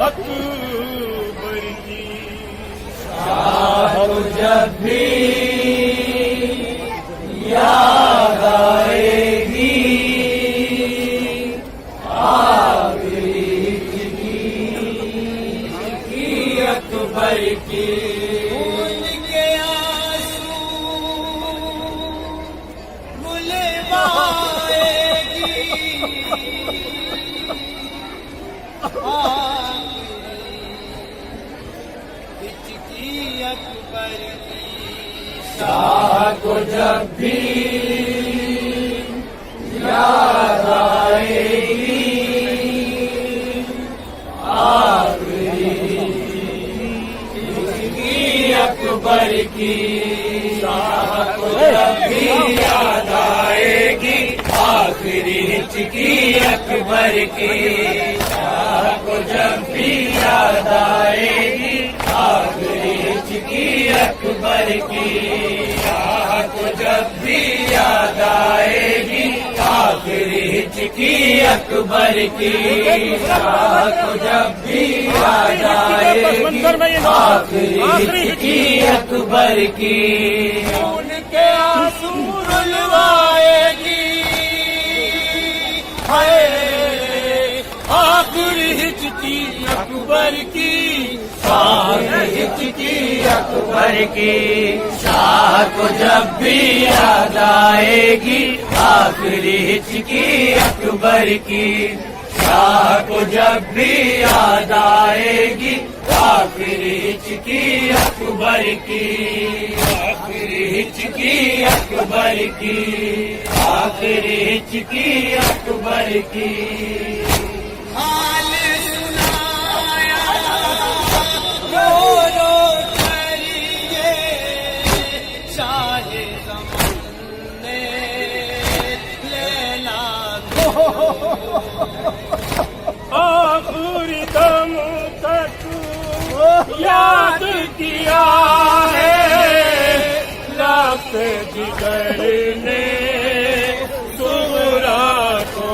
اکبر کی شاہ کو جب بھی یاد آئے گی آخری کی اکبر کی خون کے آنسو بلوائے گی ہچکی اکبر کی شاہ کو جب بھی یاد آئے گی آخری کی اکبر کی شاہ کو جب بھی یاد آئے گی آخری ہچکی اکبر کی شاہ کو جب بھی یاد آئے گی آخری ہچکی اکبر کی شاہ کو جب بھی یاد آئے گی آخری ہچکی اکبر کی شاہ کو جب بھی یاد آئے گی آخری ہچکی اکبر کی خون کے آنسو رلوائے گی آخری ہچکی اکبر کی آخری ہچکی اکبر کی شاہ کو جب بھی یاد آئے گی آخری ہچکی اکبر کی شاہ کو جب بھی یاد آئے گی آخری ہچکی اکبر کی آخری ہچکی اکبر کی آخری ہچکی اکبر کی حال سنایا رو رو کر یہ شاہ زمان نے لیلا کو آخری دم تک یاد کیا ہے لفظ جگر نے سغرا کو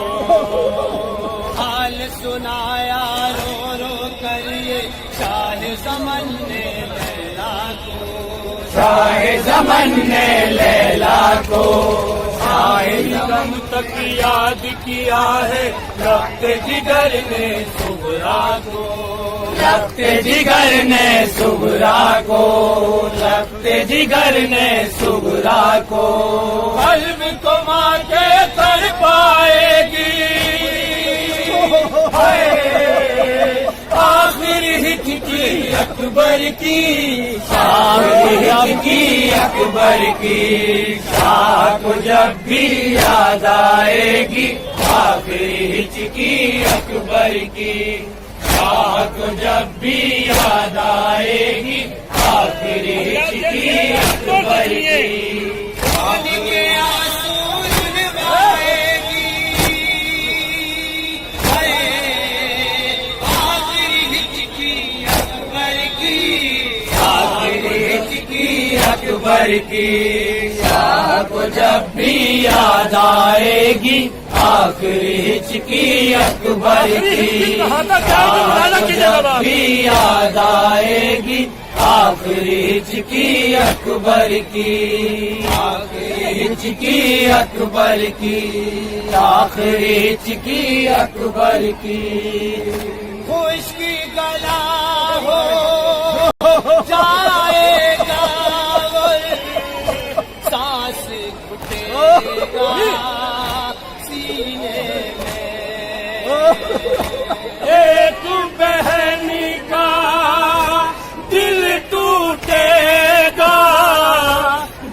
حال سنایا رو رو کر یہ شاہ زمن نے لیلا کو شاہ زمن نے لیلا کو شاہ دم تک یاد کیا ہے لفظ جگر نے سغرا کو لفظ جگر نے سغرا کو لفظ جگر نے سغرا کو قلب کو ماں کے کر پائے گی آخری ہچکی اکبر کی آخری ہچکی اکبر کی شاہ کو جب بھی یاد آئے گی آخری ہچکی اکبر کی شاہ کو جب بھی یاد آئے گی آخری ہچکی اکبر کی خون کے آنسو رلوائے گی آخری ہچکی اکبر کی آخری ہچکی اکبر کی شاہ کو جب بھی یاد آئے گی آخری ہچکی اکبر کی شاہ کو جب بھی یاد آئے گی آخری ہچکی اکبر کی آخری ہچکی اکبر کی آخری ہچکی اکبر کی خشک گلا ہو جائے گا سانس گھٹے گا سینے میں ایک بہن کا دل ٹوٹے گا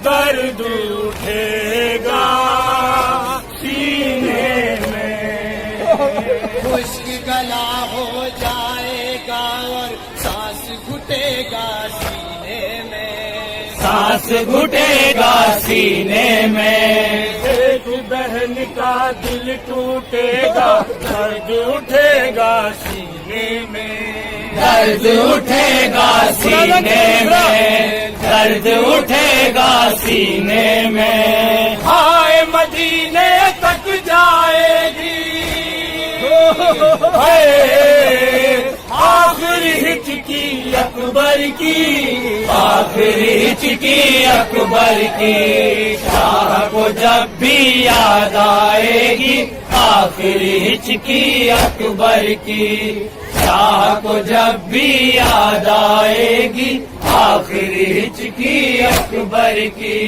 درد اٹھے گا سینے میں خشک گلا ہو جائے گا اور سانس گھٹے گا سینے میں سانس گھٹے گا سینے میں ایک بہن کا دل ٹوٹے گا درد اٹھے گا سینے میں درد اٹھے گا سینے میں درد اٹھے گا سینے میں ہائے مدینے تک جائے گی آخری ہچکی اکبر کی، آخری ہچکی اکبر کی، شاہ کو جب بھی یاد آئے گی آخری ہچکی اکبر کی، شاہ کو جب بھی یاد آئے گی آخری ہچکی اکبر کی،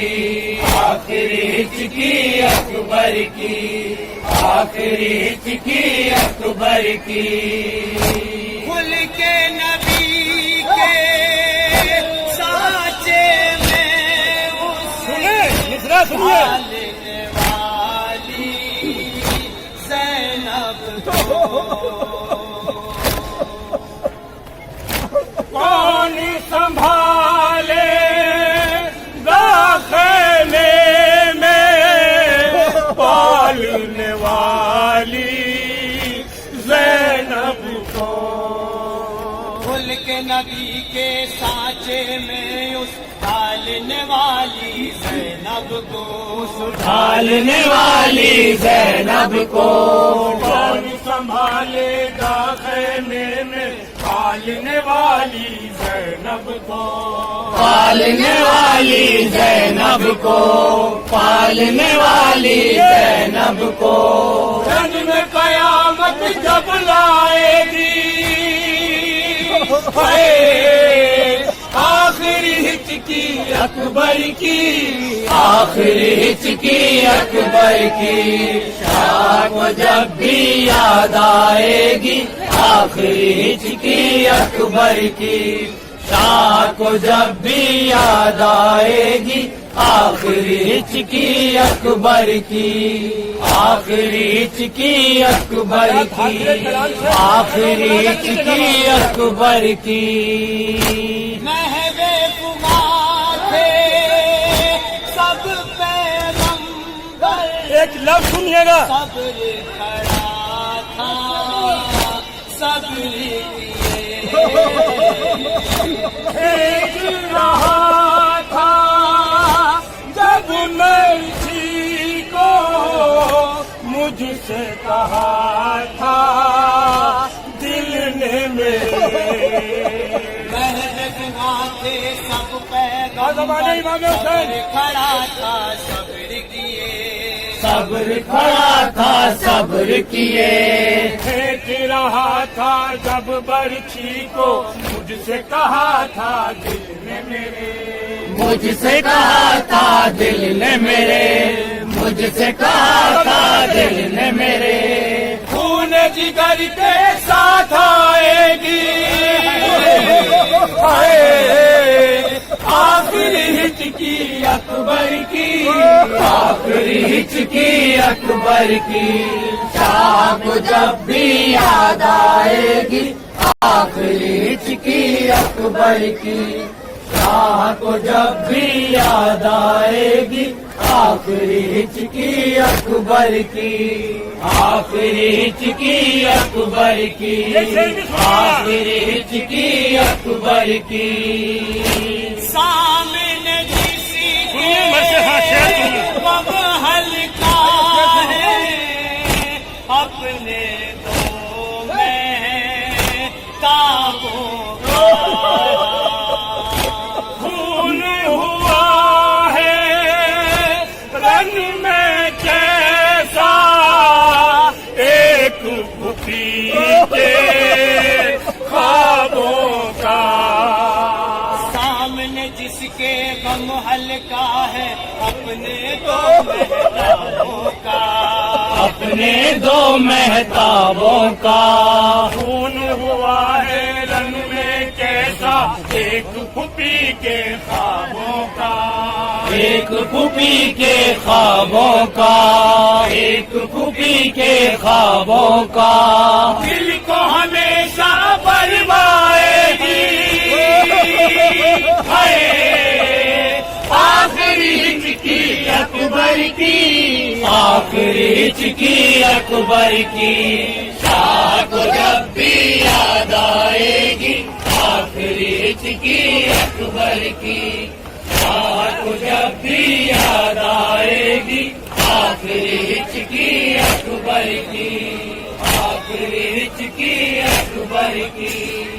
آخری ہچکی اکبر کی، آخری ہچکی اکبر کی۔ کھل کے نبی کے سانچے میں اس مصرع سنیے، پالنے والی زینب کو کون سنبھالے داخلے میں پالنے والی زینب کو، کھل کے نبی کے سانچے میں اس ڈالنے والی زینب کو، ڈالنے والی زینب کو، کون سنبھالے گا خیمے میں پالنے والی زینب کو، پالنے والی زینب کو، پالنے والی زینب کو، جنگ میں قیامت جب لائے گی، آخری ہچکی اکبر کی، آخری ہچکی اکبر کی، شاہ کو جب بھی یاد آئے گی آخری ہچکی اکبر کی، شاہ کو جب بھی یاد آئے گی آخری ہچکی اکبر کی، آخری ہچکی اکبر کی، آخری ہچکی اکبر کی۔ مہوے کمار تھے سب پیغمبر، ایک لفظ سنیے گا، صبر کھڑا تھا صبر کیے، بھیج رہا تھا جب میں اسی کو مجھ سے کہا تھا دل نے میرے، محرم تھے سب زمانے امام پیغمبر، حسین۔ صبر کھڑا تھا صبر کیے، صبر کھڑا تھا صبر کیے، پھینک رہا تھا جب برچھی کو مجھ سے کہا تھا دل نے میرے، مجھ سے کہا تھا دل نے میرے، مجھ سے کہا تھا دل نے میرے، خون جگر کے ساتھ آئے گی، آخری ہچکی اکبر کی، آخری ہچکی اکبر کی، شاہ کو جب بھی یاد آئے گی آخری ہچکی اکبر کی، شاہ کو جب بھی یاد آئے گی آخری ہچکی اکبر کی، آخری ہچکی اکبر کی، آخری ہچکی اکبر کی۔ سامنے جسی غم ہلکا ہے اپنے دو میں تابوں کا، خون ہوا ہے رن میں جیسا ایک بھوکی کے خوابوں کا، سامنے جس کے غم ہلکا ہے اپنے دو محتابوں کا، اپنے دو مہتابوں کا، خون ہوا ہے رن میں کیسا ایک پھوپھی کے خوابوں کا، ایک پھوپھی کے خوابوں کا، ایک پھوپھی کے خوابوں کا، دل کو ہمیشہ برمائے گی، آخری ہچکی اکبر کی، آخری ہچکی اکبر کی، شاہ کو جب بھی یاد آئے گی آخری ہچکی اکبر کی، شاہ کو جب بھی یاد آئے گی آخری ہچکی اکبر کی، آخری ہچکی اکبر کی۔